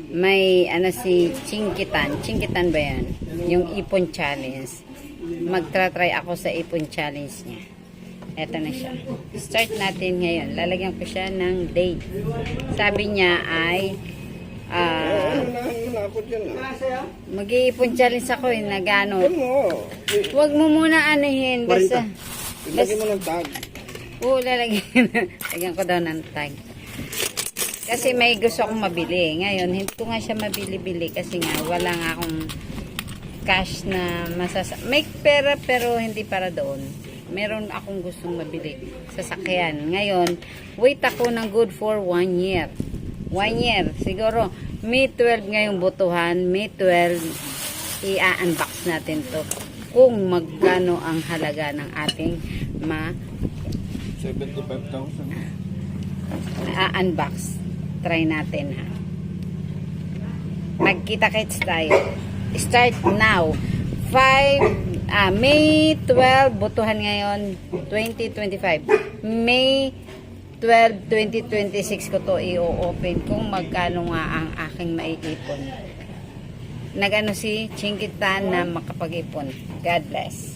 may ano si Chinkitan ba yan? Yung ipon challenge. Magtra-try ako sa ipon challenge niya. Eto na siya. Start natin ngayon. Lalagyan ko siya ng date. Sabi niya ay mag-iipon challenge ako eh, nagano. Huwag mo muna anihin. Basta lagyan mo ng tag. Oo, lagyan ko daw ng tag. Kasi may gusto akong mabili. Ngayon, hindi ko nga siya mabili-bili kasi nga wala nga akong cash na may pera pero hindi para doon. Meron akong gustong mabili sasakyan. Ngayon, wait ako ng good for 1 year. 1 year. Siguro, May 12 ngayong butuhan. May 12, i-unbox natin to. Kung magkano ang halaga ng ating 75,000. unbox. Try natin ha. Magkita-kits tayo. Start now. May 12, butuhan ngayon, 2025. May 12, 2026 ko to i-open kung magkano nga ang aking maiipon. Nagano si Chinkitan na makapag-ipon. God bless.